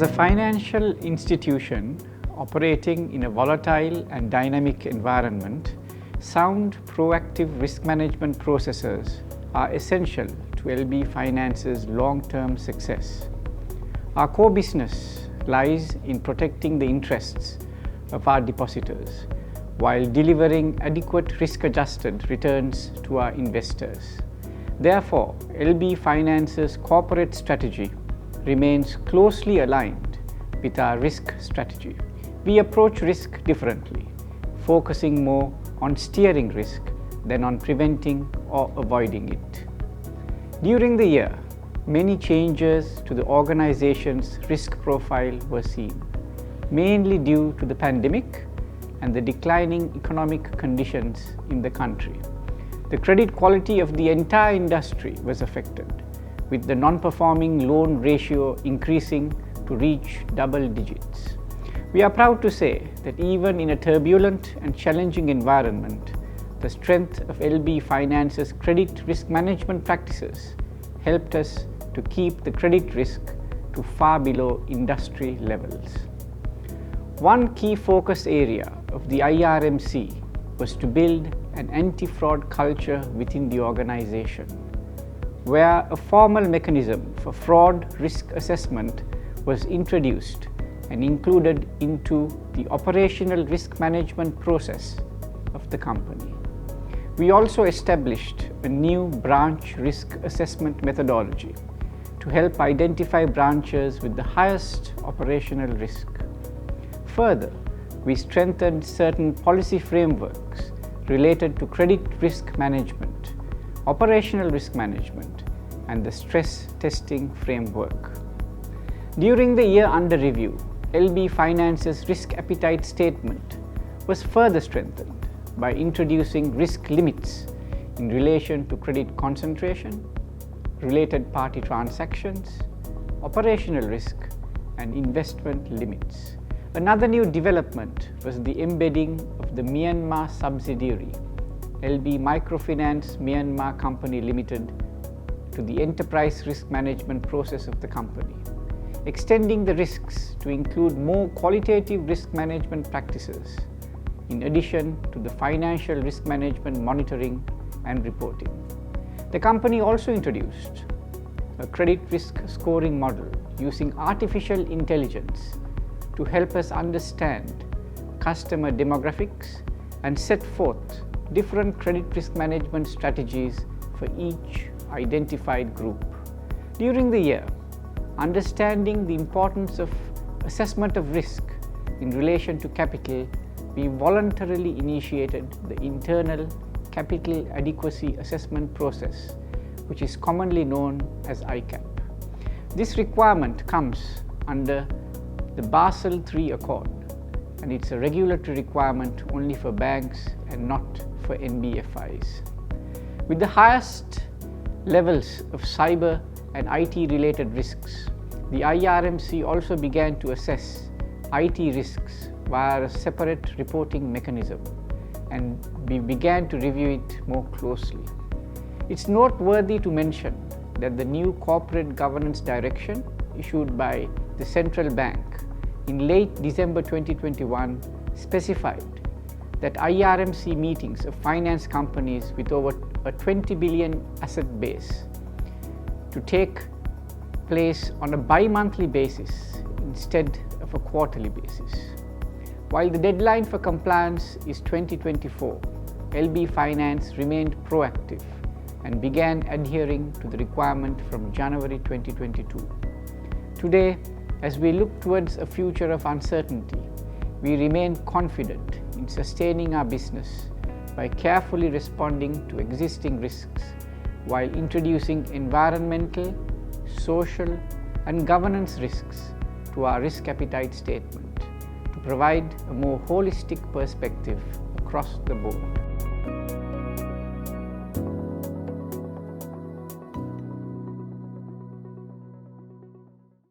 As a financial institution operating in a volatile and dynamic environment, sound, proactive risk management processes are essential to LB Finance's long-term success. Our core business lies in protecting the interests of our depositors while delivering adequate risk-adjusted returns to our investors. Therefore, LB Finance's corporate strategy remains closely aligned with our risk strategy. We approach risk differently, focusing more on steering risk than on preventing or avoiding it. During the year, many changes to the organization's risk profile were seen, mainly due to the pandemic and the declining economic conditions in the country. The credit quality of the entire industry was affected, with the non-performing loan ratio increasing to reach double digits. We are proud to say that even in a turbulent and challenging environment, the strength of LB Finance's credit risk management practices helped us to keep the credit risk to far below industry levels. One key focus area of the IRMC was to build an anti-fraud culture within the organization, where a formal mechanism for fraud risk assessment was introduced and included into the operational risk management process of the company. We also established a new branch risk assessment methodology to help identify branches with the highest operational risk. Further, we strengthened certain policy frameworks related to credit risk management, operational risk management, and the stress testing framework. During the year under review, LB Finance's risk appetite statement was further strengthened by introducing risk limits in relation to credit concentration, related party transactions, operational risk, and investment limits. Another new development was the embedding of the Myanmar subsidiary, LB Microfinance Myanmar Company Limited, to the enterprise risk management process of the company, extending the risks to include more qualitative risk management practices, in addition to the financial risk management monitoring and reporting. The company also introduced a credit risk scoring model using artificial intelligence to help us understand customer demographics and set forth different credit risk management strategies for each identified group. During the year, understanding the importance of assessment of risk in relation to capital, we voluntarily initiated the internal capital adequacy assessment process, which is commonly known as ICAP. This requirement comes under the Basel III Accord, and it's a regulatory requirement only for banks and not for NBFIs. With the highest levels of cyber and IT-related risks, the IRMC also began to assess IT risks via a separate reporting mechanism, and we began to review it more closely. It's noteworthy to mention that the new corporate governance direction issued by the central bank in late December 2021 specified that IRMC meetings of finance companies with over a 20 billion asset base to take place on a bi-monthly basis instead of a quarterly basis. While the deadline for compliance is 2024, LB Finance remained proactive and began adhering to the requirement from January 2022. Today, as we look towards a future of uncertainty, we remain confident in sustaining our business by carefully responding to existing risks while introducing environmental, social, and governance risks to our risk appetite statement to provide a more holistic perspective across the board.